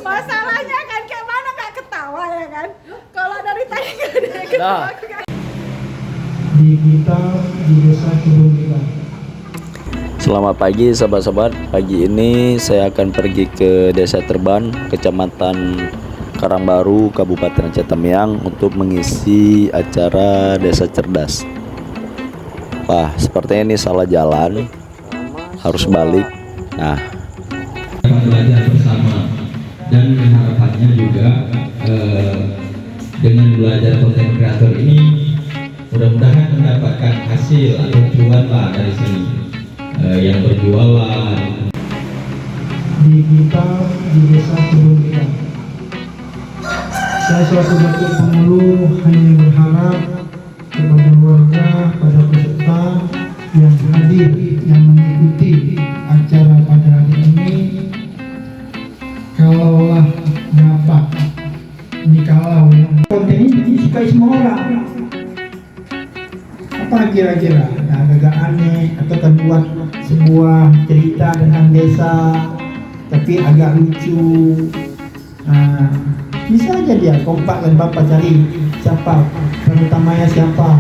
Masalahnya kan kayak mana nggak ketawa ya kan? Kalau dari tadi nggak ada yang ketawa. Di kita di desa Kebun Kita. Selamat pagi sahabat-sahabat. Pagi ini saya akan pergi ke Desa Terban, Kecamatan Karangbaru, Kabupaten Aceh Tamiang untuk mengisi acara Desa Cerdas. Wah, sepertinya ini salah jalan, harus balik. Nah, belajar bersama dan harapannya juga dengan belajar konten kreator ini mudah-mudahan mendapatkan hasil atau cuan lah dari sini. Yang berjualan Di kita di desa Kebun Kita. Saya selaku Datuk Pengulu hanya berharap kepada warga, pada peserta yang hadir, yang mengikuti acara pada hari ini, kalaulah dapat dikalau yang konten ini disukai semua orang. Apa kira-kira agak aneh atau kan buat sebuah cerita tentang desa tapi agak lucu, bisa aja dia kompak dan bapak cari siapa penutamanya, siapa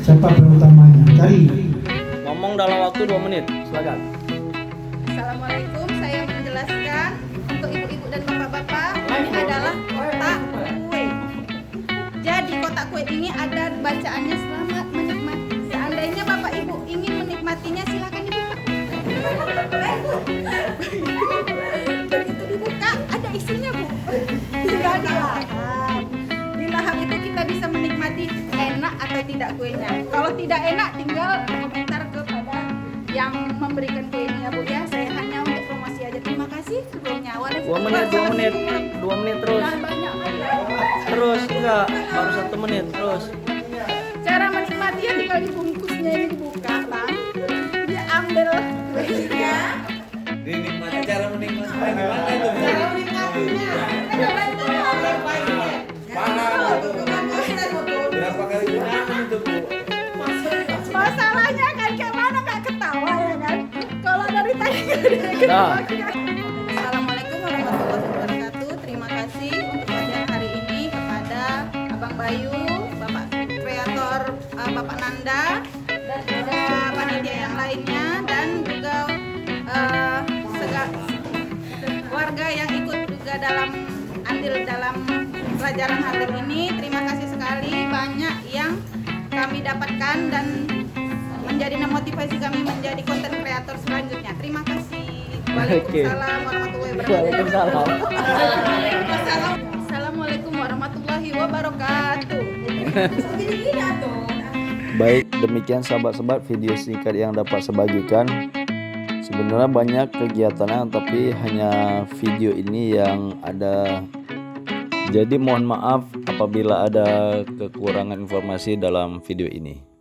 penutamanya, cari. ngomong dalam waktu 2 menit, silakan. Assalamualaikum, saya menjelaskan untuk ibu-ibu dan bapak-bapak, ini adalah kotak kue. Jadi kotak kue ini ada bacaannya selamat menikmati. Seandainya bapak ibu ingin menikmatinya silakan dibuka. Begitu dibuka ada isinya bu. Tinggal dilahap. Dilahap itu kita bisa menikmati enak atau tidak kuenya. Kalau tidak enak tinggal komentar kepada yang memberikan kue ini ya bu ya. Saya hanya untuk promosi aja. Terima kasih sebelumnya. 2 menit terus. Jangan banyak. Terus enggak, baru 1 menit terus. Cara menikmatinya tinggal dibungkusnya ini dibuka bang. Dia ambil kuenya. dinikmati. Cara menikmati gimana itu? Cara menikmatinya. Berapa kali gunakan itu bu? Masalahnya kan kayak mana nggak ketawa ya kan? Kalau dari tadi nggak ada yang ketawa. Assalamualaikum warahmatullahi wabarakatuh. Terima kasih untuk pelajaran hari ini kepada Abang Bayu, Bapak Kreator, Bapak Nanda, dan juga panitia yang lainnya dan juga warga yang ikut juga andil dalam pelajaran hari ini. Terima kasih sekali, banyak yang kami dapatkan dan menjadi motivasi kami menjadi konten kreator selanjutnya. Terima kasih. Waalaikumsalam warahmatullahi wabarakatuh. Assalamualaikum warahmatullahi wabarakatuh. Baik, demikian sahabat-sahabat video singkat yang dapat saya bagikan. Sebenarnya banyak kegiatannya, tapi hanya video ini yang ada. Jadi mohon maaf apabila ada kekurangan informasi dalam video ini.